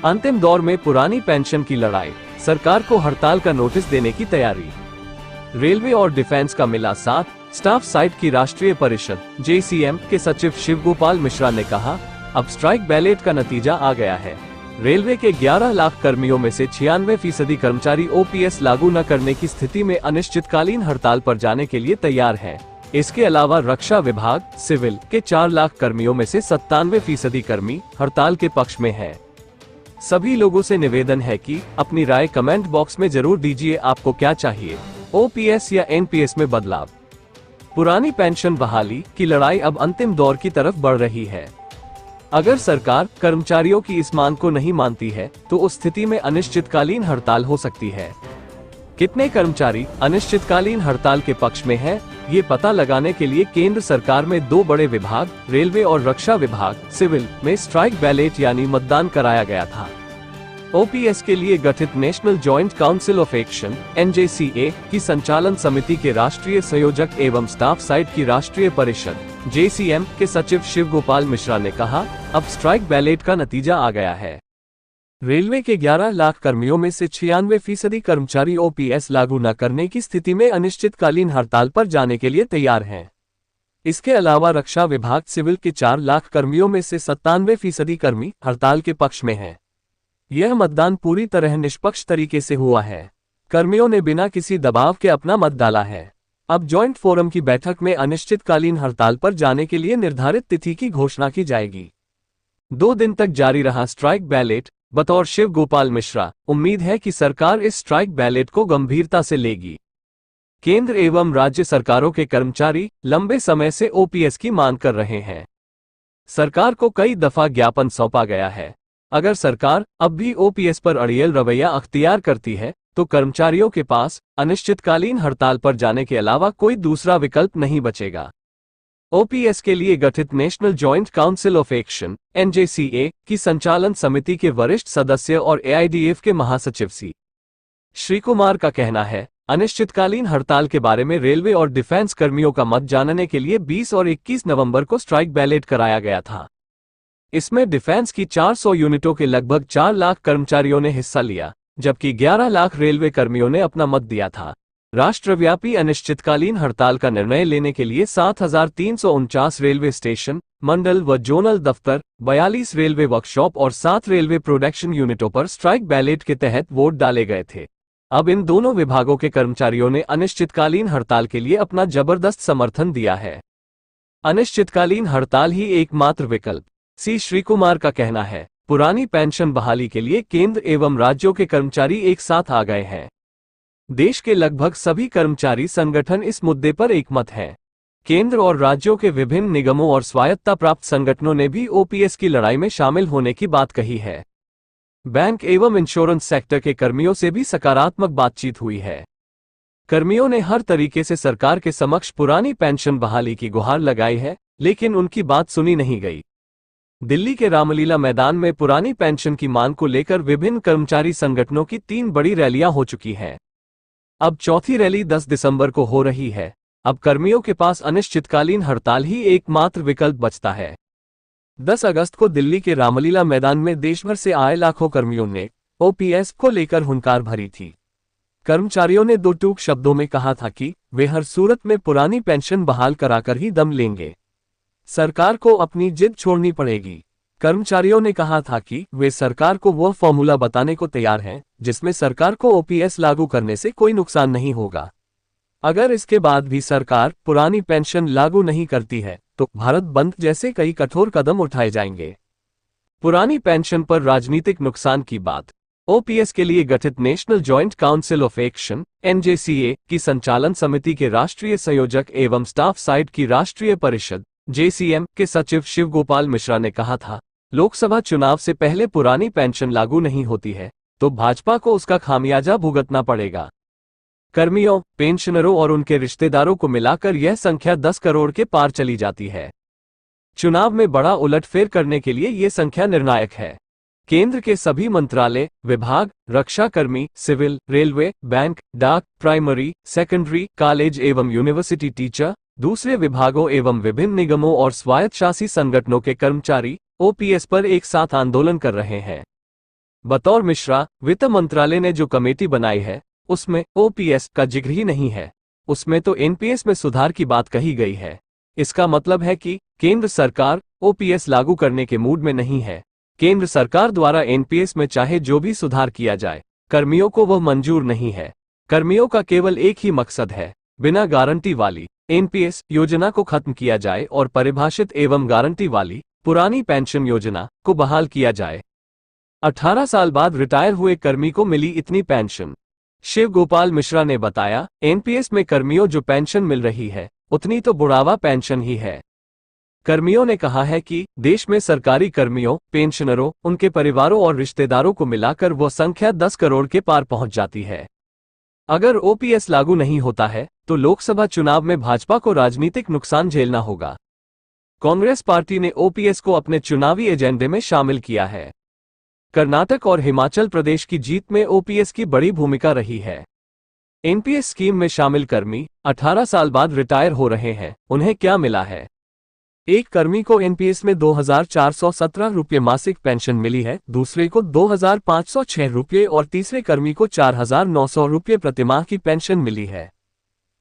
अंतिम दौर में पुरानी पेंशन की लड़ाई, सरकार को हड़ताल का नोटिस देने की तैयारी। रेलवे और डिफेंस का मिला साथ, स्टाफ साइट की राष्ट्रीय परिषद JCM के सचिव शिवगोपाल मिश्रा ने कहा, अब स्ट्राइक बैलेट का नतीजा आ गया है। रेलवे के 11 लाख कर्मियों में से 96% कर्मचारी OPS लागू न करने की स्थिति में अनिश्चितकालीन हड़ताल पर जाने के लिए तैयार हैं। इसके अलावा रक्षा विभाग, सिविल के 4 लाख कर्मियों में से 97% कर्मी हड़ताल के पक्ष में हैं। सभी लोगों से निवेदन है कि अपनी राय कमेंट बॉक्स में जरूर दीजिए। आपको क्या चाहिए, OPS या NPS में बदलाव? पुरानी पेंशन बहाली की लड़ाई अब अंतिम दौर की तरफ बढ़ रही है। अगर सरकार कर्मचारियों की इस मांग को नहीं मानती है तो उस स्थिति में अनिश्चितकालीन हड़ताल हो सकती है। कितने कर्मचारी अनिश्चितकालीन हड़ताल के पक्ष में हैं, ये पता लगाने के लिए केंद्र सरकार में 2 बड़े विभाग, रेलवे और रक्षा विभाग, सिविल में स्ट्राइक बैलेट यानी मतदान कराया गया था। OPS के लिए गठित national joint council of action NJCA की संचालन समिति के राष्ट्रीय संयोजक एवं स्टाफ साइट की राष्ट्रीय परिषद JCM के सचिव शिवगोपाल मिश्रा ने कहा, अब स्ट्राइक बैलेट का नतीजा आ गया है। रेलवे के 11 लाख कर्मियों में से 96% कर्मचारी OPS लागू न करने की स्थिति में अनिश्चितकालीन हड़ताल पर जाने के लिए तैयार हैं। इसके अलावा रक्षा विभाग, सिविल के 4 लाख कर्मियों में से 97% कर्मी हड़ताल के पक्ष में हैं। यह मतदान पूरी तरह निष्पक्ष तरीके से हुआ है। कर्मियों ने बिना किसी दबाव के अपना मत डाला है। अब जॉइंट फोरम की बैठक में अनिश्चितकालीन हड़ताल पर जाने के लिए निर्धारित तिथि की घोषणा की जाएगी। 2 दिन तक जारी रहा स्ट्राइक बैलेट। बतौर शिव गोपाल मिश्रा, उम्मीद है कि सरकार इस स्ट्राइक बैलेट को गंभीरता से लेगी। केंद्र एवं राज्य सरकारों के कर्मचारी लंबे समय से OPS की मांग कर रहे हैं। सरकार को कई दफा ज्ञापन सौंपा गया है। अगर सरकार अब भी OPS पर अड़ियल रवैया अख्तियार करती है तो कर्मचारियों के पास अनिश्चितकालीन हड़ताल पर जाने के अलावा कोई दूसरा विकल्प नहीं बचेगा। OPS के लिए गठित national joint council of action NJCA की संचालन समिति के वरिष्ठ सदस्य और AIDF के महासचिव श्री कुमार का कहना है, अनिश्चितकालीन हड़ताल के बारे में रेलवे और डिफेंस कर्मियों का मत जानने के लिए 20 और 21 नवंबर को स्ट्राइक बैलेट कराया गया था। इसमें डिफेंस की 400 यूनिटों के लगभग 4 लाख कर्मचारियों ने हिस्सा लिया, जबकि 11 लाख रेलवे कर्मियों ने अपना मत दिया था। राष्ट्रव्यापी अनिश्चितकालीन हड़ताल का निर्णय लेने के लिए 7349 रेलवे स्टेशन, मंडल व जोनल दफ्तर, 42 रेलवे वर्कशॉप और 7 रेलवे प्रोडक्शन यूनिटों पर स्ट्राइक बैलेट के तहत वोट डाले गए थे। अब इन दोनों विभागों के कर्मचारियों ने अनिश्चितकालीन हड़ताल के लिए अपना जबरदस्त समर्थन दिया है। अनिश्चितकालीन हड़ताल ही एकमात्र विकल्प, श्री कुमार का कहना है। पुरानी पेंशन बहाली के लिए केंद्र एवं राज्यों के कर्मचारी एक साथ आ गए हैं। देश के लगभग सभी कर्मचारी संगठन इस मुद्दे पर एकमत हैं। केंद्र और राज्यों के विभिन्न निगमों और स्वायत्ता प्राप्त संगठनों ने भी OPS की लड़ाई में शामिल होने की बात कही है। बैंक एवं इंश्योरेंस सेक्टर के कर्मियों से भी सकारात्मक बातचीत हुई है। कर्मियों ने हर तरीके से सरकार के समक्ष पुरानी पेंशन बहाली की गुहार लगाई है, लेकिन उनकी बात सुनी नहीं गई। दिल्ली के रामलीला मैदान में पुरानी पेंशन की मांग को लेकर विभिन्न कर्मचारी संगठनों की 3 बड़ी रैलियां हो चुकी हैं। अब चौथी रैली 10 दिसंबर को हो रही है। अब कर्मियों के पास अनिश्चितकालीन हड़ताल ही एकमात्र विकल्प बचता है। 10 अगस्त को दिल्ली के रामलीला मैदान में देशभर से आए लाखों कर्मियों ने OPS को लेकर हुंकार भरी थी। कर्मचारियों ने 2 टूक शब्दों में कहा था कि वे हर सूरत में पुरानी पेंशन बहाल कराकर ही दम लेंगे। सरकार को अपनी जिद छोड़नी पड़ेगी। कर्मचारियों ने कहा था कि वे सरकार को वह फॉर्मूला बताने को तैयार हैं जिसमें सरकार को OPS लागू करने से कोई नुकसान नहीं होगा। अगर इसके बाद भी सरकार पुरानी पेंशन लागू नहीं करती है तो भारत बंद जैसे कई कठोर कदम उठाए जाएंगे। पुरानी पेंशन पर राजनीतिक नुकसान की बात। OPS के लिए गठित national joint council of action NJCA की संचालन समिति के राष्ट्रीय संयोजक एवं स्टाफ साइट की राष्ट्रीय परिषद JCM के सचिव शिवगोपाल मिश्रा ने कहा था, लोकसभा चुनाव से पहले पुरानी पेंशन लागू नहीं होती है तो भाजपा को उसका खामियाजा भुगतना पड़ेगा। कर्मियों, पेंशनरों और उनके रिश्तेदारों को मिलाकर यह संख्या 10 करोड़ के पार चली जाती है। चुनाव में बड़ा उलटफेर करने के लिए ये संख्या निर्णायक है। केंद्र के सभी मंत्रालय, विभाग, रक्षा कर्मी, सिविल, रेलवे, बैंक, डाक, प्राइमरी, सेकेंडरी, कॉलेज एवं यूनिवर्सिटी टीचर, दूसरे विभागों एवं विभिन्न निगमों और स्वायत्तशासी संगठनों के कर्मचारी OPS पर एक साथ आंदोलन कर रहे हैं। बतौर मिश्रा, वित्त मंत्रालय ने जो कमेटी बनाई है उसमें ओपीएस का जिक्र ही नहीं है। उसमें तो एनपीएस में सुधार की बात कही गई है। इसका मतलब है कि केंद्र सरकार ओपीएस लागू करने के मूड में नहीं है। केंद्र सरकार द्वारा एनपीएस में चाहे जो भी सुधार किया जाए, कर्मियों को वह मंजूर नहीं है। कर्मियों का केवल एक ही मकसद है, बिना गारंटी वाली एनपीएस योजना को खत्म किया जाए और परिभाषित एवं गारंटी वाली पुरानी पेंशन योजना को बहाल किया जाए। 18 साल बाद रिटायर हुए कर्मी को मिली इतनी पेंशन। शिव गोपाल मिश्रा ने बताया, एनपीएस में कर्मियों जो पेंशन मिल रही है उतनी तो बुढ़ावा पेंशन ही है। कर्मियों ने कहा है कि देश में सरकारी कर्मियों, पेंशनरों, उनके परिवारों और रिश्तेदारों को मिलाकर वह संख्या 10 करोड़ के पार पहुंच जाती है। अगर ओपीएस लागू नहीं होता है तो लोकसभा चुनाव में भाजपा को राजनीतिक नुकसान झेलना होगा। कांग्रेस पार्टी ने ओपीएस को अपने चुनावी एजेंडे में शामिल किया है। कर्नाटक और हिमाचल प्रदेश की जीत में ओपीएस की बड़ी भूमिका रही है। एनपीएस स्कीम में शामिल कर्मी 18 साल बाद रिटायर हो रहे हैं, उन्हें क्या मिला है? एक कर्मी को एनपीएस में 2417 रुपये मासिक पेंशन मिली है, दूसरे को 2506 रुपये और तीसरे कर्मी को 4900 रुपये प्रतिमाह की पेंशन मिली है।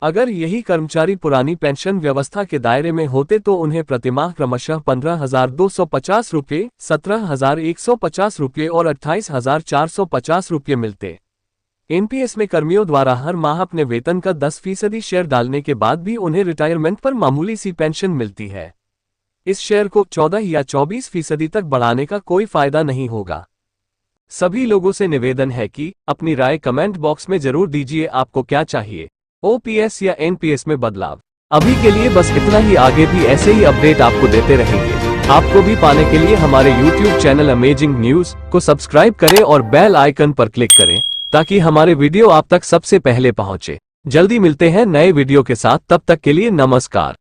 अगर यही कर्मचारी पुरानी पेंशन व्यवस्था के दायरे में होते तो उन्हें प्रतिमाह क्रमशः 15,250 रुपये, 17,150 रुपये और 28,450 रुपये मिलते। एनपीएस में कर्मियों द्वारा हर माह अपने वेतन का 10% शेयर डालने के बाद भी उन्हें रिटायरमेंट पर मामूली सी पेंशन मिलती है। इस शेयर को 14 या 24% तक बढ़ाने का कोई फायदा नहीं होगा। सभी लोगों से निवेदन है कि अपनी राय कमेंट बॉक्स में जरूर दीजिए। आपको क्या चाहिए, ओपीएस या एनपीएस में बदलाव? अभी के लिए बस इतना ही, आगे भी ऐसे ही अपडेट आपको देते रहेंगे। आपको भी पाने के लिए हमारे YouTube चैनल अमेजिंग न्यूज को सब्सक्राइब करें और बेल आइकन पर क्लिक करें ताकि हमारे वीडियो आप तक सबसे पहले पहुंचे। जल्दी मिलते हैं नए वीडियो के साथ, तब तक के लिए नमस्कार।